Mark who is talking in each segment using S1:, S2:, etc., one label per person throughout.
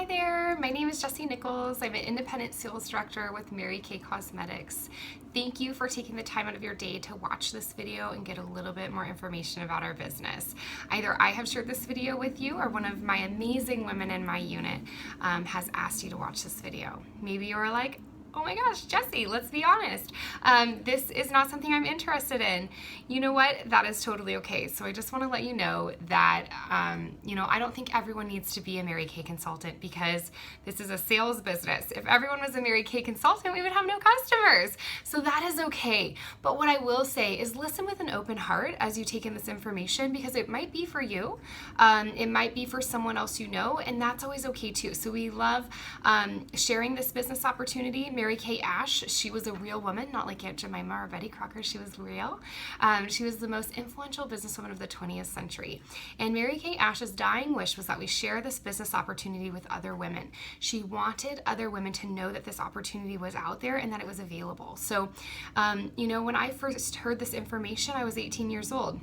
S1: Hi there, my name is Jessie Nichols. I'm an independent sales director with Mary Kay Cosmetics. Thank you for taking the time out of your day to watch this video and get a little bit more information about our business. Either I have shared this video with you or one of my amazing women in my unit has asked you to watch this video. Maybe you're like, oh my gosh, Jessie, let's be honest. This is not something I'm interested in. You know what? That is totally okay. So I just want to let you know that, I don't think everyone needs to be a Mary Kay consultant because this is a sales business. If everyone was a Mary Kay consultant, we would have no customers. So that is okay. But what I will say is listen with an open heart as you take in this information because it might be for you. It might be for someone else you know, and that's always okay too. So we love sharing this business opportunity. Mary Kay Ash, she was a real woman, not like Aunt Jemima or Betty Crocker. She was real. She was the most influential businesswoman of the 20th century. And Mary Kay Ash's dying wish was that we share this business opportunity with other women. She wanted other women to know that this opportunity was out there and that it was available. So, when I first heard this information, I was 18 years old.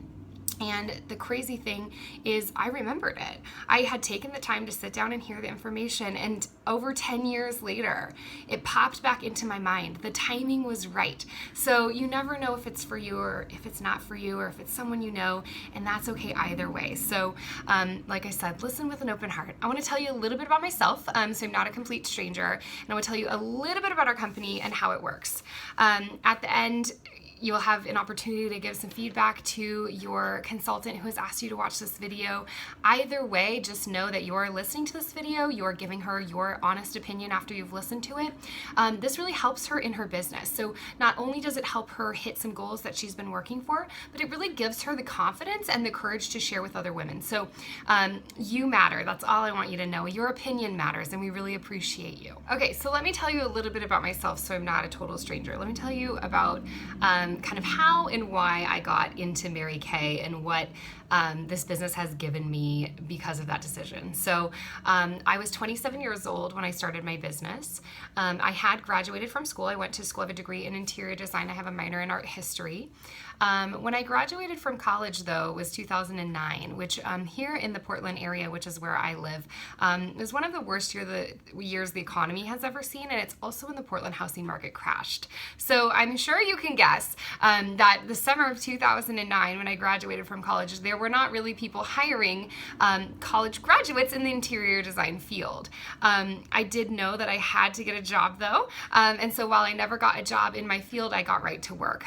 S1: And the crazy thing is I remembered it. I had taken the time to sit down and hear the information, and over 10 years later, it popped back into my mind. The timing was right. So you never know if it's for you or if it's not for you or if it's someone you know, and that's okay either way. So like I said, listen with an open heart. I want to tell you a little bit about myself, so I'm not a complete stranger, and I want to tell you a little bit about our company and how it works. At the end, you'll have an opportunity to give some feedback to your consultant who has asked you to watch this video. Either way, just know that you're listening to this video, you're giving her your honest opinion after you've listened to it. This really helps her in her business. So not only does it help her hit some goals that she's been working for, but it really gives her the confidence and the courage to share with other women. So you matter. That's all I want you to know. Your opinion matters, and we really appreciate you. Okay, so let me tell you a little bit about myself so I'm not a total stranger. Let me tell you about kind of how and why I got into Mary Kay and what this business has given me because of that decision. So I was 27 years old when I started my business. I had graduated from school. I went to school. I have a degree in interior design. I have a minor in art history. When I graduated from college, though, was 2009, which here in the Portland area, which is where I live, was one of the worst years the economy has ever seen, and it's also when the Portland housing market crashed. So I'm sure you can guess that the summer of 2009, when I graduated from college, there were not really people hiring college graduates in the interior design field. I did know that I had to get a job, though, and so while I never got a job in my field, I got right to work.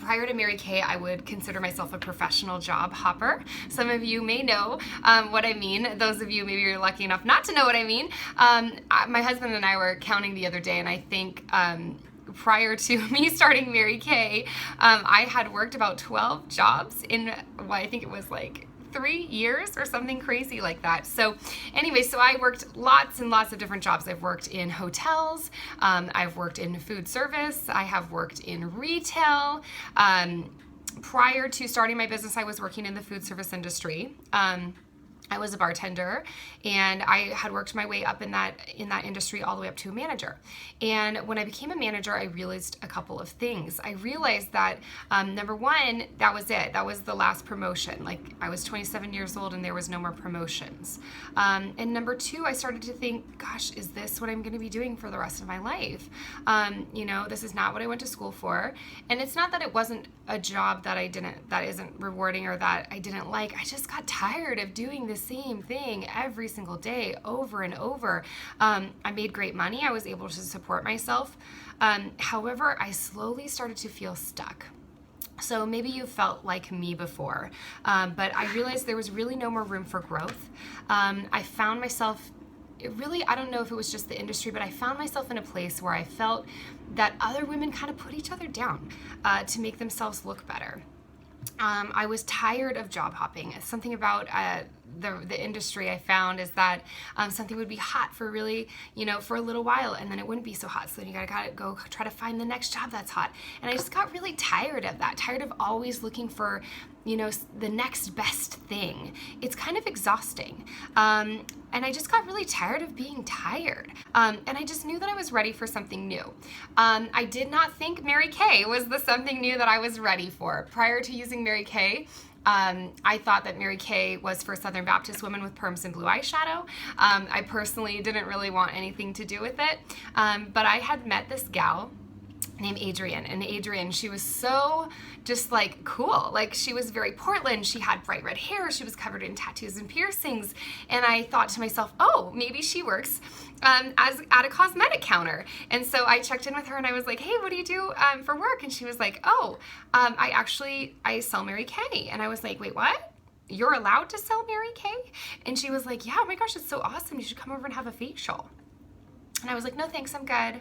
S1: Prior to Mary Kay, I would consider myself a professional job hopper. Some of you may know what I mean. Those of you, maybe you're lucky enough not to know what I mean. My husband and I were counting the other day, and I think prior to me starting Mary Kay, I had worked about 12 jobs in, I think it was like 3 years or something crazy like that. So anyway, so I worked lots and lots of different jobs. I've worked in hotels, I've worked in food service, I have worked in retail. Prior to starting my business, I was working in the food service industry. I was a bartender, and I had worked my way up in that industry all the way up to a manager. And when I became a manager, I realized a couple of things. I realized that number one, that was it. That was the last promotion. Like, I was 27 years old and there was no more promotions. And number two, I started to think, gosh, is this what I'm going to be doing for the rest of my life? This is not what I went to school for. And it's not that it wasn't a job that isn't rewarding or that I didn't like. I just got tired of doing the same thing every single day over and over. I made great money. I was able to support myself. However, I slowly started to feel stuck. So maybe you felt like me before, but I realized there was really no more room for growth. I found myself I don't know if it was just the industry, but I found myself in a place where I felt that other women kind of put each other down to make themselves look better. I was tired of job hopping. Something about the industry I found is that something would be hot for really, for a little while, and then it wouldn't be so hot. So then you gotta go try to find the next job that's hot. And I just got really tired of that, tired of always looking for, the next best thing. It's kind of exhausting. And I just got really tired of being tired. And I just knew that I was ready for something new. I did not think Mary Kay was the something new that I was ready for. Prior to using Mary Kay, I thought that Mary Kay was for Southern Baptist women with perms and blue eyeshadow. I personally didn't really want anything to do with it, but I had met this gal named Adrienne. And Adrienne, she was so just like cool. Like she was very Portland. She had bright red hair. She was covered in tattoos and piercings. And I thought to myself, oh, maybe she works as at a cosmetic counter. And so I checked in with her and I was like, hey, what do you do for work? And she was like, oh, I sell Mary Kay. And I was like, wait, what? You're allowed to sell Mary Kay? And she was like, yeah, oh my gosh, it's so awesome. You should come over and have a facial. And I was like, no, thanks, I'm good.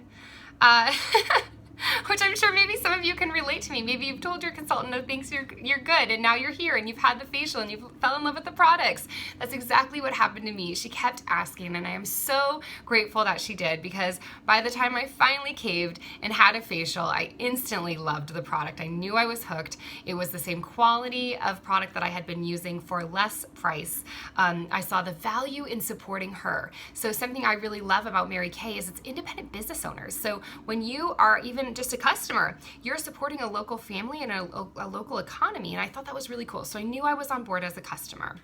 S1: Which I'm sure maybe some of you can relate to me. Maybe you've told your consultant, no thanks, you're good, and now you're here and you've had the facial and you fell in love with the products. That's exactly what happened to me. She kept asking, and I am so grateful that she did, because by the time I finally caved and had a facial, I instantly loved the product. I knew I was hooked. It was the same quality of product that I had been using for less price. I saw the value in supporting her. So something I really love about Mary Kay is it's independent business owners. So when you are even just a customer, you're supporting a local family and a local economy, and I thought that was really cool. So I knew I was on board as a customer.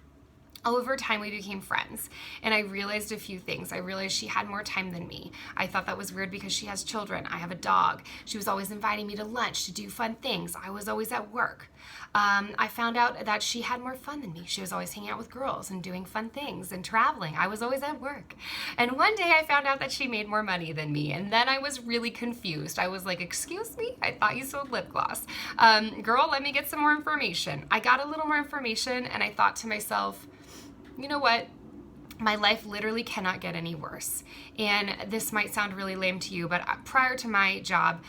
S1: Over time, we became friends, and I realized a few things. I realized she had more time than me. I thought that was weird because she has children. I have a dog. She was always inviting me to lunch to do fun things. I was always at work. I found out that she had more fun than me. She was always hanging out with girls and doing fun things and traveling. I was always at work. And one day I found out that she made more money than me, and then I was really confused. I was like, excuse me? I thought you sold lip gloss. Girl, let me get some more information. I got a little more information, and I thought to myself, you know what? My life literally cannot get any worse. And this might sound really lame to you, but prior to my job,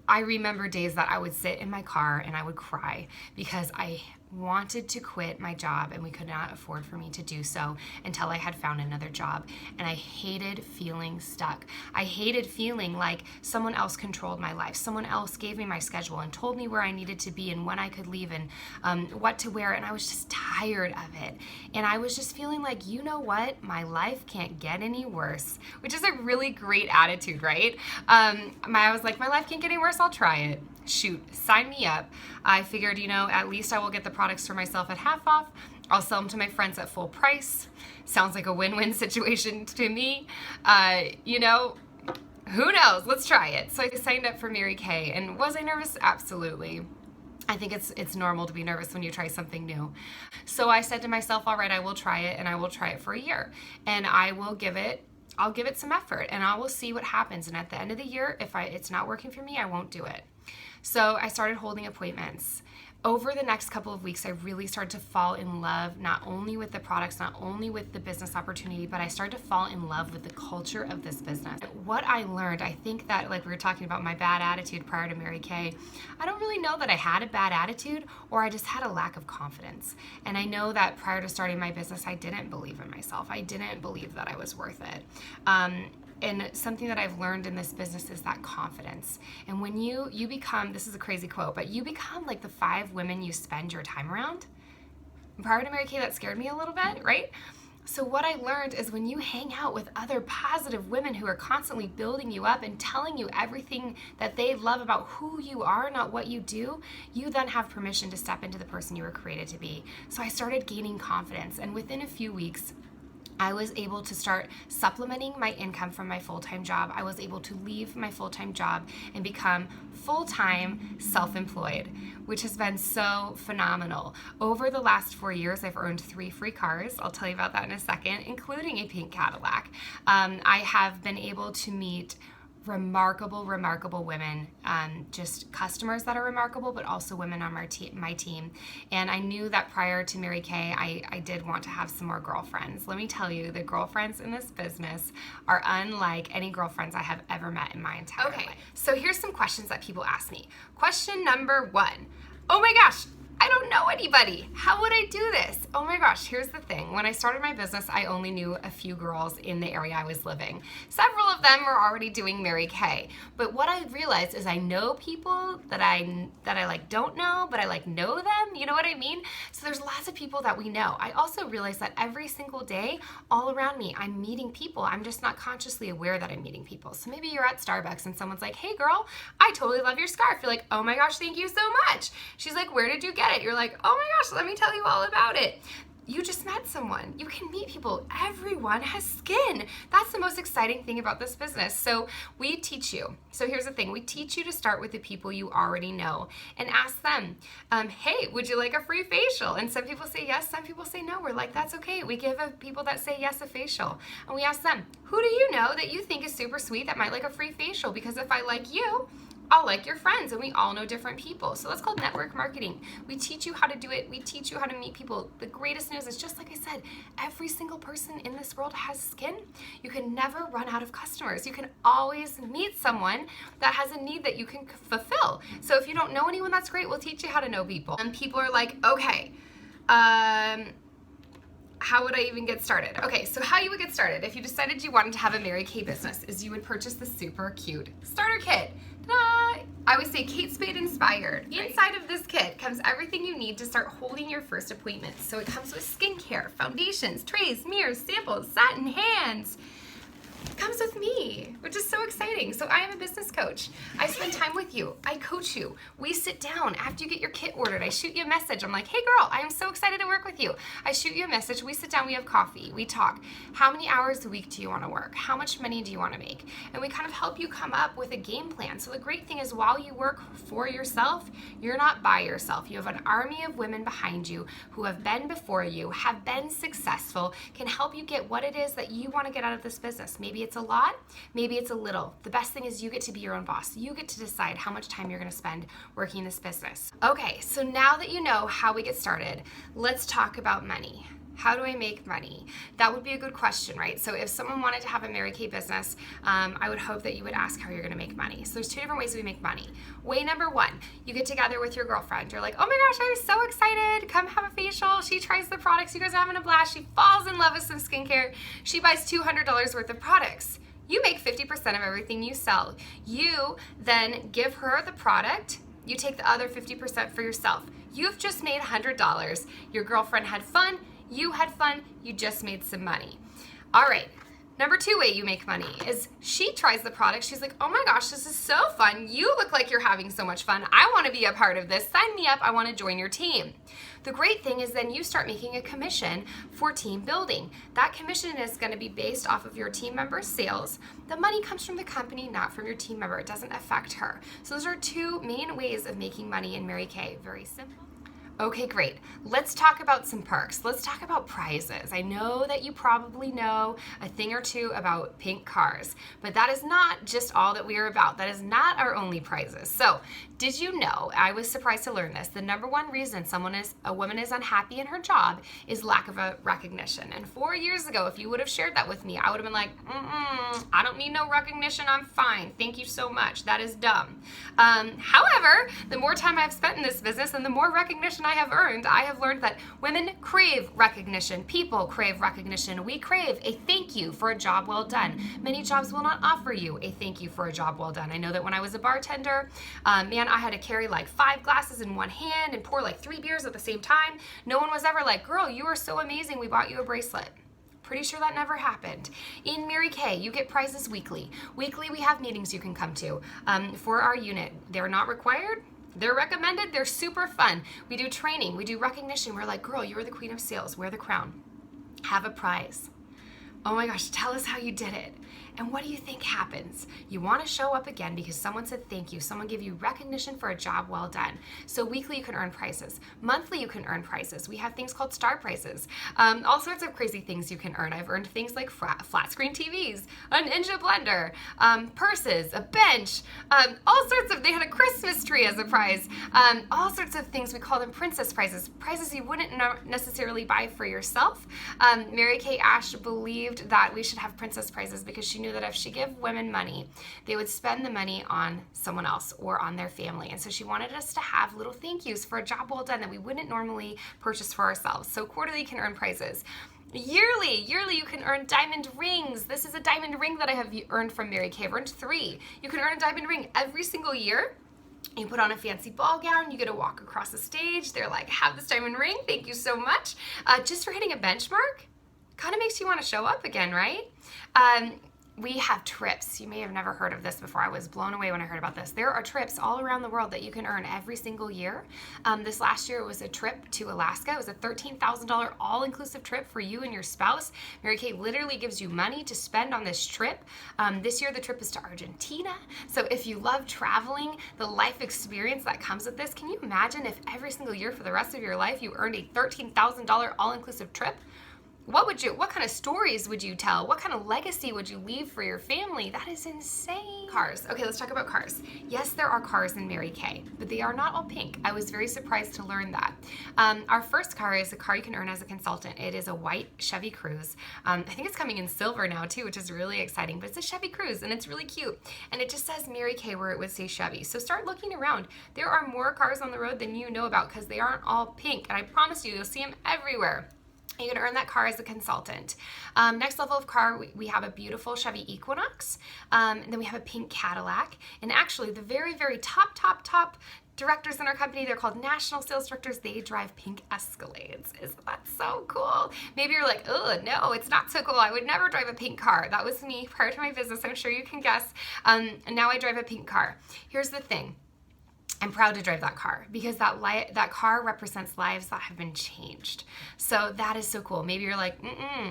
S1: I remember days that I would sit in my car and I would cry because I wanted to quit my job and we could not afford for me to do so until I had found another job. And I hated feeling stuck. I hated feeling like someone else controlled my life. Someone else gave me my schedule and told me where I needed to be and when I could leave and what to wear. And I was just tired of it. And I was just feeling like, you know what? My life can't get any worse, which is a really great attitude, right? I was like, my life can't get any worse. I'll try it. Shoot, sign me up. I figured, you know, at least I will get the products for myself at half off. I'll sell them to my friends at full price. Sounds like a win-win situation to me. You know, who knows? Let's try it. So I signed up for Mary Kay, and was I nervous? Absolutely. I think it's normal to be nervous when you try something new. So I said to myself, all right, I will try it, and I will try it for a year, and I'll give it some effort, and I will see what happens. And at the end of the year, if it's not working for me, I won't do it. So I started holding appointments. Over the next couple of weeks, I really started to fall in love, not only with the products, not only with the business opportunity, but I started to fall in love with the culture of this business. What I learned, I think that, like we were talking about my bad attitude prior to Mary Kay, I don't really know that I had a bad attitude, or I just had a lack of confidence. And I know that prior to starting my business, I didn't believe in myself. I didn't believe that I was worth it. And something that I've learned in this business is that confidence. And when you become, this is a crazy quote, but you become like the 5 women you spend your time around. And prior to Mary Kay, that scared me a little bit, right? So what I learned is when you hang out with other positive women who are constantly building you up and telling you everything that they love about who you are, not what you do, you then have permission to step into the person you were created to be. So I started gaining confidence, and within a few weeks, I was able to start supplementing my income from my full-time job. I was able to leave my full-time job and become full-time self-employed, which has been so phenomenal. Over the last 4 years, I've earned 3 free cars. I'll tell you about that in a second, including a pink Cadillac. I have been able to meet remarkable women, just customers that are remarkable, but also women on my team. And I knew that prior to Mary Kay, I did want to have some more girlfriends. Let me tell you, the girlfriends in this business are unlike any girlfriends I have ever met in my entire life. So here's some questions that people ask me. Question number 1. Oh my gosh, I don't know anybody. How would I do this? Oh my gosh, here's the thing. When I started my business, I only knew a few girls in the area I was living. Several of them were already doing Mary Kay. But what I realized is I know people that I like don't know, but I like know them. You know what I mean? So there's lots of people that we know. I also realized that every single day, all around me, I'm meeting people. I'm just not consciously aware that I'm meeting people. So maybe you're at Starbucks and someone's like, hey girl, I totally love your scarf. You're like, oh my gosh, thank you so much. She's like, where did you get get it. You're like, oh my gosh, let me tell you all about it. You just met someone. You can meet people. Everyone has skin. That's the most exciting thing about this business. So we teach you. So here's the thing. We teach you to start with the people you already know and ask them, hey, would you like a free facial? And some people say yes, some people say no. We're like, that's okay. We give people that say yes a facial. And we ask them, who do you know that you think is super sweet that might like a free facial? Because if I like you, I'll like your friends, and we all know different people. So that's called network marketing. We teach you how to do it. We teach you how to meet people. The greatest news is, just like I said, every single person in this world has skin. You can never run out of customers. You can always meet someone that has a need that you can fulfill. So if you don't know anyone, that's great. We'll teach you how to know people. And people are like, okay, how would I even get started? Okay, so how you would get started if you decided you wanted to have a Mary Kay business is you would purchase the super cute starter kit. Ta-da! I would say Kate Spade inspired. Right. Inside of this kit comes everything you need to start holding your first appointment. So it comes with skincare, foundations, trays, mirrors, samples, satin hands. It comes with me, which is so exciting. So I am a business coach. I spend time with you. I coach you. We sit down after you get your kit ordered. I shoot you a message. I'm like, hey girl, I am so excited to work with you. I shoot you a message. We sit down, we have coffee, we talk. How many hours a week do you want to work? How much money do you want to make? And we kind of help you come up with a game plan. So the great thing is, while you work for yourself, you're not by yourself. You have an army of women behind you who have been before you, have been successful, can help you get what it is that you want to get out of this business. Maybe it's a lot, maybe it's a little. The best thing is you get to be your own boss. You get to decide how much time you're going to spend working this business. Okay, so now that you know how we get started, let's talk about money. How do I make money? That would be a good question, right? So if someone wanted to have a Mary Kay business, I would hope that you would ask how you're gonna make money. So there's two different ways we make money. Way number one, you get together with your girlfriend. You're like, oh my gosh, I'm so excited. Come have a facial. She tries the products. You guys are having a blast. She falls in love with some skincare. She buys $200 worth of products. You make 50% of everything you sell. You then give her the product. You take the other 50% for yourself. You've just made $100. Your girlfriend had fun. You had fun, you just made some money. All right, number two way you make money is she tries the product. She's like, oh my gosh, this is so fun. You look like you're having so much fun. I wanna be a part of this. Sign me up, I wanna join your team. The great thing is then you start making a commission for team building. That commission is gonna be based off of your team member's sales. The money comes from the company, not from your team member. It doesn't affect her. So those are two main ways of making money in Mary Kay. Very simple. Okay, great. Let's talk about some perks. Let's talk about prizes. I know that you probably know a thing or two about pink cars, but that is not just all that we are about. That is not our only prizes. So, did you know, I was surprised to learn this, the number one reason a woman is unhappy in her job is lack of a recognition. And 4 years ago, if you would have shared that with me, I would have been like, I don't need no recognition, I'm fine. Thank you so much. That is dumb. However, the more time I've spent in this business and the more recognition I have earned, I have learned that women crave recognition. People crave recognition. We crave a thank you for a job well done. Many jobs will not offer you a thank you for a job well done. I know that when I was a bartender, man, I had to carry like 5 glasses in one hand and pour like 3 beers at the same time. No one was ever like, girl, you are so amazing, we bought you a bracelet. Pretty sure that never happened. In Mary Kay, you get prizes weekly. Weekly, we have meetings you can come to for our unit. They're not required. They're recommended. They're super fun. We do training. We do recognition. We're like, girl, you're the queen of sales. Wear the crown. Have a prize. Oh my gosh, tell us how you did it. And what do you think happens? You want to show up again because someone said thank you. Someone gave you recognition for a job well done. So weekly you can earn prizes. Monthly you can earn prizes. We have things called star prizes. All sorts of crazy things you can earn. I've earned things like flat screen TVs, a Ninja blender, purses, a bench, all sorts of, they had a Christmas tree as a prize. All sorts of things, we call them princess prizes. Prizes you wouldn't necessarily buy for yourself. Mary Kay Ash believed that we should have princess prizes because she knew that if she gave women money, they would spend the money on someone else or on their family. And so she wanted us to have little thank yous for a job well done that we wouldn't normally purchase for ourselves. So quarterly you can earn prizes. Yearly you can earn diamond rings. This is a diamond ring that I have earned from Mary Kay. I've earned 3. You can earn a diamond ring every single year. You put on a fancy ball gown, you get to walk across the stage. They're like, have this diamond ring, thank you so much. Just for hitting a benchmark, kind of makes you want to show up again, right? we have trips. You may have never heard of this before. I was blown away when I heard about this. There are trips all around the world that you can earn every single year. This last year was a trip to Alaska. It was a $13,000 all-inclusive trip for you and your spouse. Mary Kay literally gives you money to spend on this trip. This year the trip is to Argentina. So if you love traveling, the life experience that comes with this, can you imagine if every single year for the rest of your life you earned a $13,000 all-inclusive trip? What kind of stories would you tell? What kind of legacy would you leave for your family? That is insane. Cars. Okay, let's talk about cars. Yes, there are cars in Mary Kay, but they are not all pink. I was very surprised to learn that. Our first car is a car you can earn as a consultant. It is a white Chevy Cruze. I think it's coming in silver now too, which is really exciting, but it's a Chevy Cruze and it's really cute. And it just says Mary Kay where it would say Chevy. So start looking around. There are more cars on the road than you know about because they aren't all pink. And I promise you, you'll see them everywhere. You can earn that car as a consultant. Next level of car, we have a beautiful Chevy Equinox. And then we have a pink Cadillac. And actually, the very, very top directors in our company, they're called national sales directors. They drive pink Escalades. Isn't that so cool? Maybe you're like, oh, no, it's not so cool. I would never drive a pink car. That was me prior to my business. I'm sure you can guess. And now I drive a pink car. Here's the thing. I'm proud to drive that car because that car represents lives that have been changed. So that is so cool. Maybe you're like,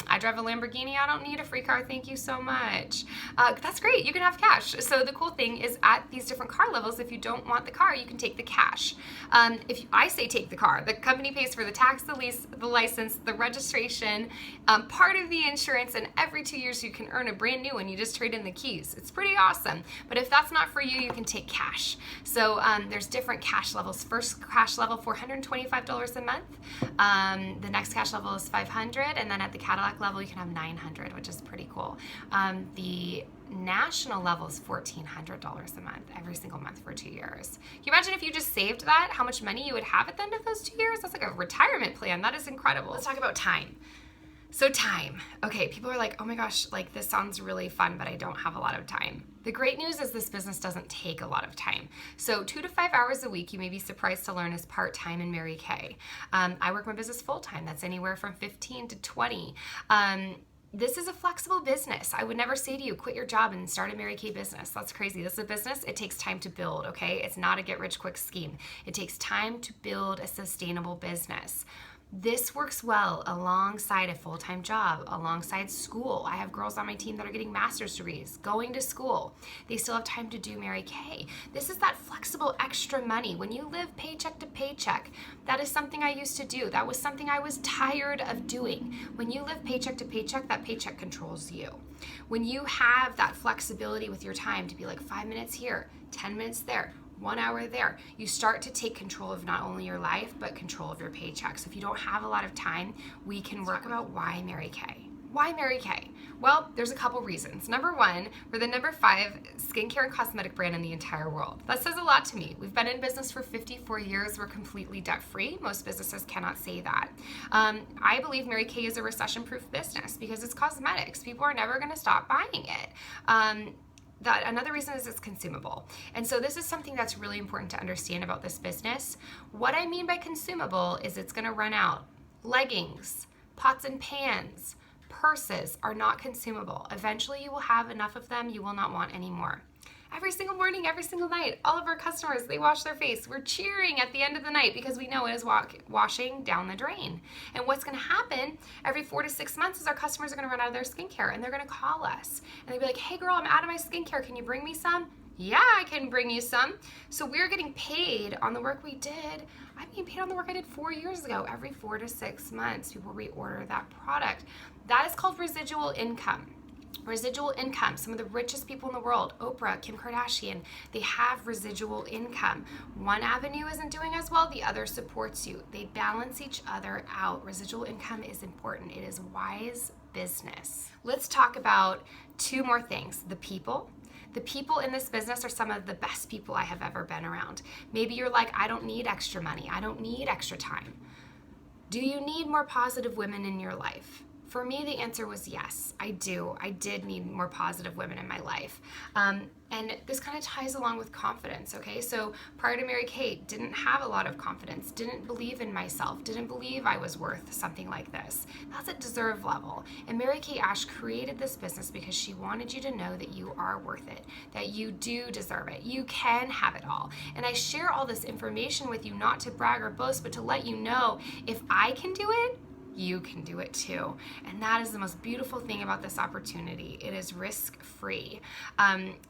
S1: I drive a Lamborghini. I don't need a free car. Thank you so much. That's great. You can have cash. So the cool thing is at these different car levels, if you don't want the car, you can take the cash. If I say take the car, the company pays for the tax, the lease, the license, the registration, part of the insurance, and every 2 years you can earn a brand new one. You just trade in the keys. It's pretty awesome. But if that's not for you, you can take cash. So there's different cash levels. First cash level, $425 a month. The next cash level is $500, and then at the Cadillac level, you can have $900, which is pretty cool. The national level is $1,400 a month, every single month for 2 years. Can you imagine if you just saved that, how much money you would have at the end of those 2 years? That's like a retirement plan. That is incredible. Let's talk about time. So time. Okay, people are like, oh my gosh, like this sounds really fun, but I don't have a lot of time. The great news is this business doesn't take a lot of time. So 2 to 5 hours a week, you may be surprised to learn, is part-time in Mary Kay. I work my business full-time. That's anywhere from 15 to 20. This is a flexible business. I would never say to you, quit your job and start a Mary Kay business. That's crazy. This is a business. It takes time to build, okay? It's not a get-rich-quick scheme. It takes time to build a sustainable business. This works well alongside a full-time job, alongside school. I have girls on my team that are getting master's degrees, going to school. They still have time to do Mary Kay. This is that flexible extra money. When you live paycheck to paycheck, that is something I used to do. That was something I was tired of doing. When you live paycheck to paycheck, that paycheck controls you. When you have that flexibility with your time to be like 5 minutes here, 10 minutes there, 1 hour there, you start to take control of not only your life, but control of your paycheck. So if you don't have a lot of time, we can work about why Mary Kay. Why Mary Kay? Well, there's a couple reasons. Number one, we're the number 5 skincare and cosmetic brand in the entire world. That says a lot to me. We've been in business for 54 years. We're completely debt-free. Most businesses cannot say that. I believe Mary Kay is a recession-proof business because it's cosmetics. People are never going to stop buying it. Another reason is it's consumable. And so this is something that's really important to understand about this business. What I mean by consumable is it's gonna run out. Leggings, pots and pans, purses are not consumable. Eventually you will have enough of them, you will not want any more. Every single morning, every single night, all of our customers, they wash their face. We're cheering at the end of the night because we know it is washing down the drain. And what's gonna happen every 4 to 6 months is our customers are gonna run out of their skincare and they're gonna call us. And they'll be like, hey girl, I'm out of my skincare. Can you bring me some? Yeah, I can bring you some. So we're getting paid on the work we did. I'm getting paid on the work I did 4 years ago. Every 4 to 6 months, people reorder that product. That is called residual income. Residual income. Some of the richest people in the world, Oprah, Kim Kardashian, they have residual income. One avenue isn't doing as well, the other supports you. They balance each other out. Residual income is important. It is wise business. Let's talk about 2 more things. The people. The people in this business are some of the best people I have ever been around. Maybe you're like, I don't need extra money. I don't need extra time. Do you need more positive women in your life? For me, the answer was yes, I do. I did need more positive women in my life. And this kind of ties along with confidence, okay? So prior to Mary Kay, didn't have a lot of confidence, didn't believe in myself, didn't believe I was worth something like this. That's at deserve level. And Mary Kay Ash created this business because she wanted you to know that you are worth it, that you do deserve it. You can have it all. And I share all this information with you not to brag or boast, but to let you know if I can do it, you can do it too. And that is the most beautiful thing about this opportunity. It is risk-free.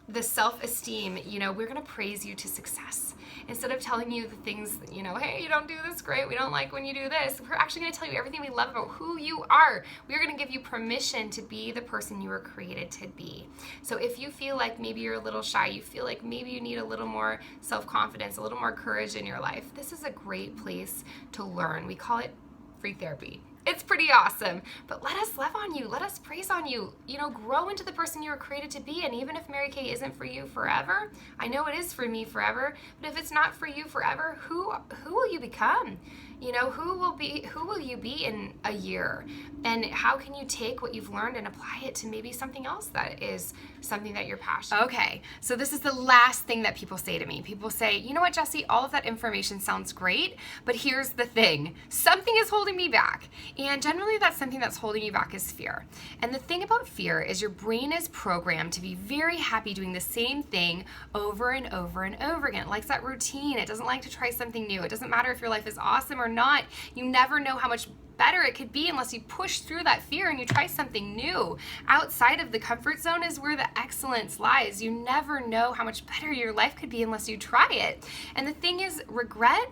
S1: The self-esteem, we're gonna praise you to success. Instead of telling you the things, hey, you don't do this great, we don't like when you do this, we're actually gonna tell you everything we love about who you are. We're gonna give you permission to be the person you were created to be. So if you feel like maybe you're a little shy, you feel like maybe you need a little more self-confidence, a little more courage in your life, this is a great place to learn. We call it free therapy. It's pretty awesome, but let us love on you. Let us praise on you. Grow into the person you were created to be. And even if Mary Kay isn't for you forever, I know it is for me forever, but if it's not for you forever, who will you become? Who will you be in a year? And how can you take what you've learned and apply it to maybe something else that is something that you're passionate about? Okay, so this is the last thing that people say to me. People say, you know what, Jessie, all of that information sounds great, but here's the thing. Something is holding me back. And generally that's something that's holding you back is fear. And the thing about fear is your brain is programmed to be very happy doing the same thing over and over and over again. It likes that routine. It doesn't like to try something new. It doesn't matter if your life is awesome or not. You never know how much better it could be unless you push through that fear and you try something new. Outside of the comfort zone is where the excellence lies. You never know how much better your life could be unless you try it. And the thing is, regret,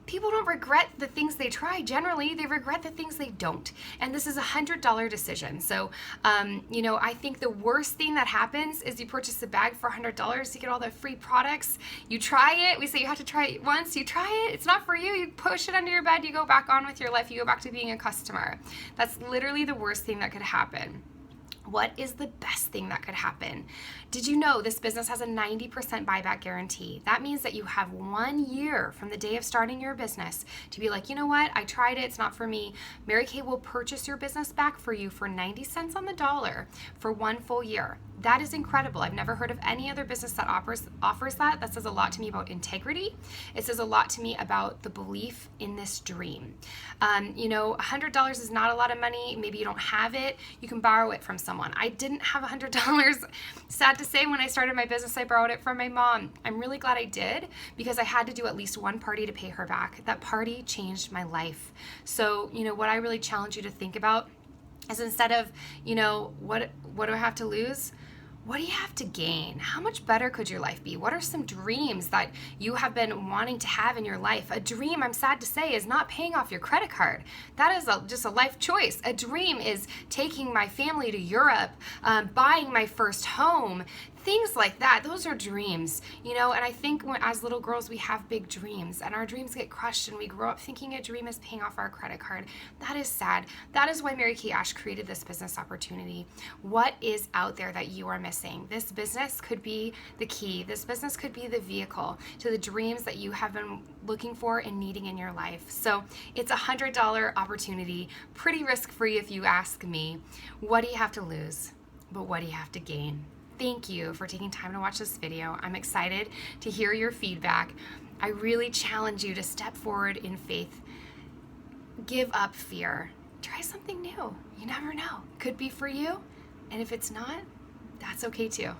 S1: people don't regret the things they try. Generally, they regret the things they don't. And this is a $100 decision. So, I think the worst thing that happens is you purchase a bag for $100, you get all the free products, you try it, we say you have to try it once, you try it, it's not for you, you push it under your bed, you go back on with your life, you go back to being a customer. That's literally the worst thing that could happen. What is the best thing that could happen? Did you know this business has a 90% buyback guarantee? That means that you have 1 year from the day of starting your business to be like, you know what, I tried it, it's not for me. Mary Kay will purchase your business back for you for 90 cents on the dollar for 1 full year. That is incredible. I've never heard of any other business that offers that. That says a lot to me about integrity. It says a lot to me about the belief in this dream. $100 is not a lot of money. Maybe you don't have it. You can borrow it from someone. I didn't have $100. Sad to say, when I started my business, I borrowed it from my mom. I'm really glad I did because I had to do at least one party to pay her back. That party changed my life. So, what I really challenge you to think about is instead of, what do I have to lose? What do you have to gain? How much better could your life be? What are some dreams that you have been wanting to have in your life? A dream, I'm sad to say, is not paying off your credit card. That is just a life choice. A dream is taking my family to Europe, buying my first home, things like that. Those are dreams, and I think as little girls we have big dreams and our dreams get crushed and we grow up thinking a dream is paying off our credit card. That is sad. That is why Mary Kay Ash created this business opportunity. What is out there that you are missing? This business could be the key. This business could be the vehicle to the dreams that you have been looking for and needing in your life. So it's a $100 opportunity, pretty risk-free if you ask me. What do you have to lose? But what do you have to gain? Thank you for taking time to watch this video. I'm excited to hear your feedback. I really challenge you to step forward in faith. Give up fear. Try something new. You never know. Could be for you. And if it's not, that's okay too.